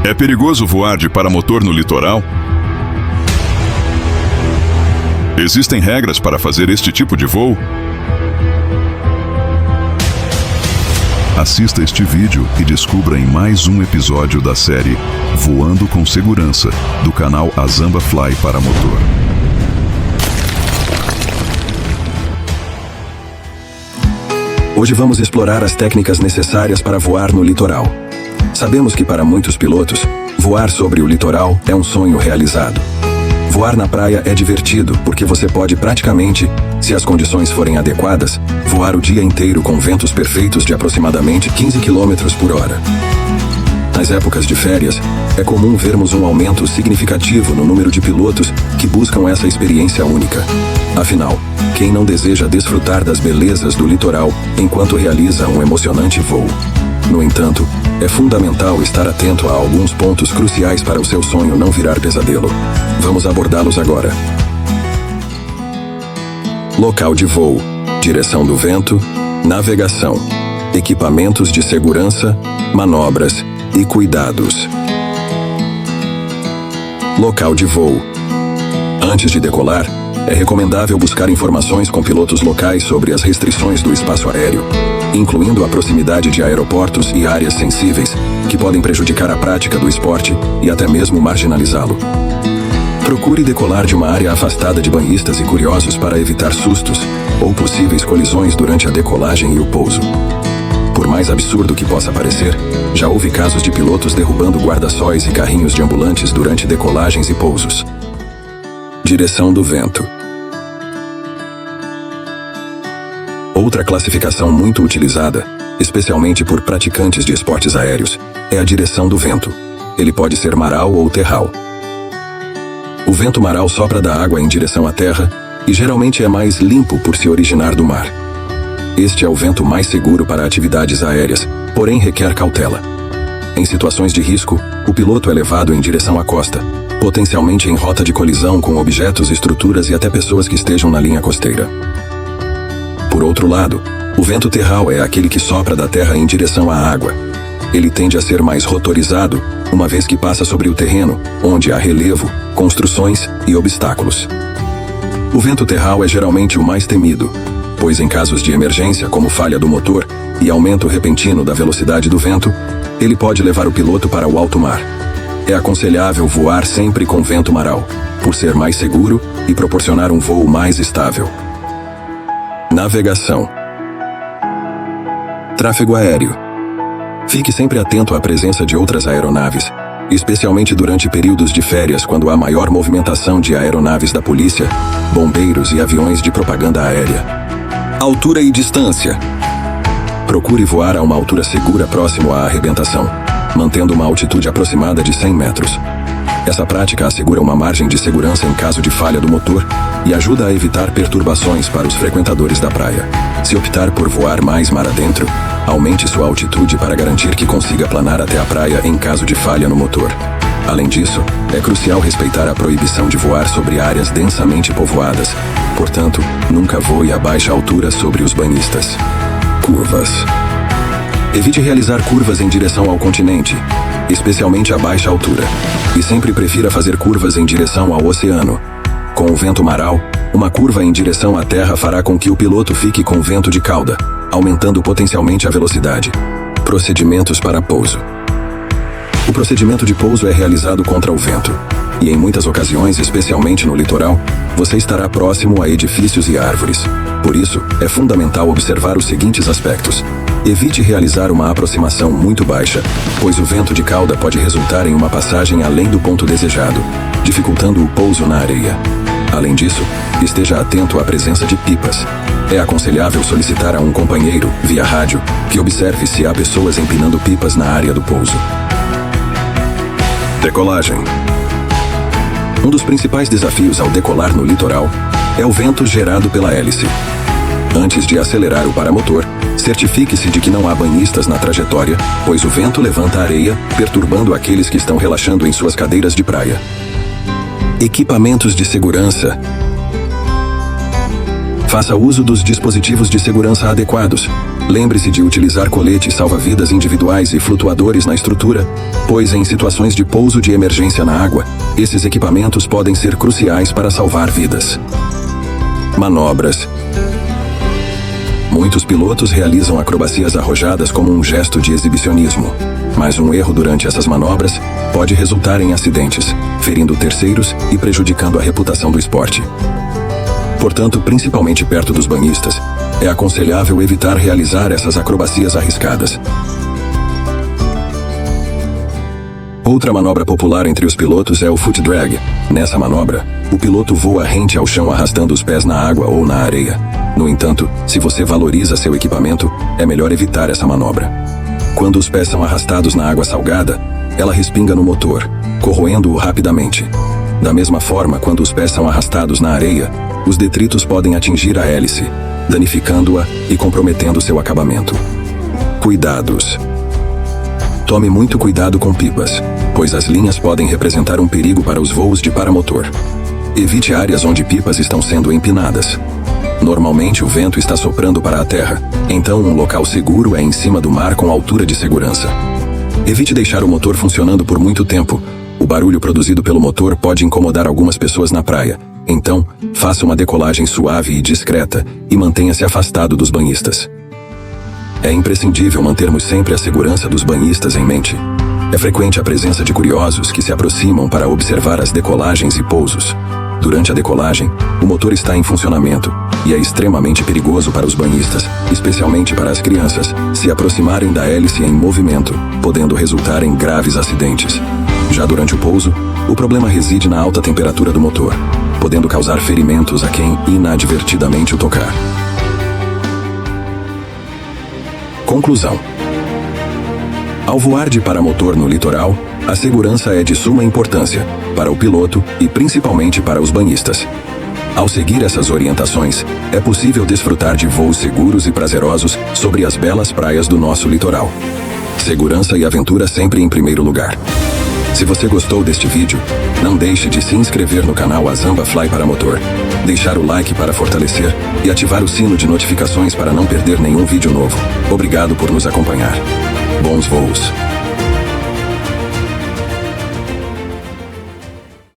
É perigoso voar de paramotor no litoral? Existem regras para fazer este tipo de voo? Assista este vídeo e descubra em mais um episódio da série Voando com Segurança, do canal Azamba Fly Paramotor. Hoje vamos explorar as técnicas necessárias para voar no litoral. Sabemos que para muitos pilotos, voar sobre o litoral é um sonho realizado. Voar na praia é divertido porque você pode praticamente, se as condições forem adequadas, voar o dia inteiro com ventos perfeitos de aproximadamente 15 km por hora. Nas épocas de férias, é comum vermos um aumento significativo no número de pilotos que buscam essa experiência única. Afinal, quem não deseja desfrutar das belezas do litoral enquanto realiza um emocionante voo? No entanto, é fundamental estar atento a alguns pontos cruciais para o seu sonho não virar pesadelo. Vamos abordá-los agora. Local de voo, direção do vento, navegação, equipamentos de segurança, manobras e cuidados. Local de voo. Antes de decolar, é recomendável buscar informações com pilotos locais sobre as restrições do espaço aéreo, incluindo a proximidade de aeroportos e áreas sensíveis que podem prejudicar a prática do esporte e até mesmo marginalizá-lo. Procure decolar de uma área afastada de banhistas e curiosos para evitar sustos ou possíveis colisões durante a decolagem e o pouso. Por mais absurdo que possa parecer, já houve casos de pilotos derrubando guarda-sóis e carrinhos de ambulantes durante decolagens e pousos. Direção do vento. Outra classificação muito utilizada, especialmente por praticantes de esportes aéreos, é a direção do vento. Ele pode ser maral ou terral. O vento maral sopra da água em direção à terra e geralmente é mais limpo por se originar do mar. Este é o vento mais seguro para atividades aéreas, porém requer cautela. Em situações de risco, o piloto é levado em direção à costa, potencialmente em rota de colisão com objetos, estruturas e até pessoas que estejam na linha costeira. Por outro lado, o vento terral é aquele que sopra da terra em direção à água. Ele tende a ser mais rotorizado, uma vez que passa sobre o terreno, onde há relevo, construções e obstáculos. O vento terral é geralmente o mais temido, pois em casos de emergência como falha do motor e aumento repentino da velocidade do vento, ele pode levar o piloto para o alto mar. É aconselhável voar sempre com vento maral, por ser mais seguro e proporcionar um voo mais estável. Navegação. Tráfego aéreo. Fique sempre atento à presença de outras aeronaves, especialmente durante períodos de férias quando há maior movimentação de aeronaves da polícia, bombeiros e aviões de propaganda aérea. Altura e distância. Procure voar a uma altura segura próximo à arrebentação, mantendo uma altitude aproximada de 100 metros. Essa prática assegura uma margem de segurança em caso de falha do motor e ajuda a evitar perturbações para os frequentadores da praia. Se optar por voar mais mar adentro, aumente sua altitude para garantir que consiga planar até a praia em caso de falha no motor. Além disso, é crucial respeitar a proibição de voar sobre áreas densamente povoadas. Portanto, nunca voe a baixa altura sobre os banhistas. Curvas. Evite realizar curvas em direção ao continente, especialmente a baixa altura, e sempre prefira fazer curvas em direção ao oceano. Com o vento maral, uma curva em direção à terra fará com que o piloto fique com vento de cauda, aumentando potencialmente a velocidade. Procedimentos para pouso. O procedimento de pouso é realizado contra o vento, e em muitas ocasiões, especialmente no litoral, você estará próximo a edifícios e árvores. Por isso, é fundamental observar os seguintes aspectos. Evite realizar uma aproximação muito baixa, pois o vento de cauda pode resultar em uma passagem além do ponto desejado, dificultando o pouso na areia. Além disso, esteja atento à presença de pipas. É aconselhável solicitar a um companheiro, via rádio, que observe se há pessoas empinando pipas na área do pouso. Decolagem. Um dos principais desafios ao decolar no litoral é o vento gerado pela hélice. Antes de acelerar o paramotor, certifique-se de que não há banhistas na trajetória, pois o vento levanta a areia, perturbando aqueles que estão relaxando em suas cadeiras de praia. Equipamentos de segurança. Faça uso dos dispositivos de segurança adequados, Lembre-se de utilizar coletes salva-vidas individuais e flutuadores na estrutura, pois em situações de pouso de emergência na água, esses equipamentos podem ser cruciais para salvar vidas. Manobras. Muitos pilotos realizam acrobacias arrojadas como um gesto de exibicionismo, mas um erro durante essas manobras pode resultar em acidentes, ferindo terceiros e prejudicando a reputação do esporte. Portanto, principalmente perto dos banhistas, é aconselhável evitar realizar essas acrobacias arriscadas. Outra manobra popular entre os pilotos é o foot drag. Nessa manobra, o piloto voa rente ao chão arrastando os pés na água ou na areia. No entanto, se você valoriza seu equipamento, é melhor evitar essa manobra. Quando os pés são arrastados na água salgada, ela respinga no motor, corroendo-o rapidamente. Da mesma forma, quando os pés são arrastados na areia, os detritos podem atingir a hélice, danificando-a e comprometendo seu acabamento. Cuidados. Tome muito cuidado com pipas, pois as linhas podem representar um perigo para os voos de paramotor. Evite áreas onde pipas estão sendo empinadas. Normalmente o vento está soprando para a terra, então um local seguro é em cima do mar com altura de segurança. Evite deixar o motor funcionando por muito tempo. O barulho produzido pelo motor pode incomodar algumas pessoas na praia. Então, faça uma decolagem suave e discreta e mantenha-se afastado dos banhistas. É imprescindível mantermos sempre a segurança dos banhistas em mente. É frequente a presença de curiosos que se aproximam para observar as decolagens e pousos. Durante a decolagem, o motor está em funcionamento e é extremamente perigoso para os banhistas, especialmente para as crianças, se aproximarem da hélice em movimento, podendo resultar em graves acidentes. Já durante o pouso, o problema reside na alta temperatura do motor, podendo causar ferimentos a quem inadvertidamente o tocar. Conclusão. Ao voar de paramotor no litoral, a segurança é de suma importância para o piloto e principalmente para os banhistas. Ao seguir essas orientações, é possível desfrutar de voos seguros e prazerosos sobre as belas praias do nosso litoral. Segurança e aventura sempre em primeiro lugar. Se você gostou deste vídeo, não deixe de se inscrever no canal Azamba Fly Paramotor, deixar o like para fortalecer e ativar o sino de notificações para não perder nenhum vídeo novo. Obrigado por nos acompanhar. Bons voos!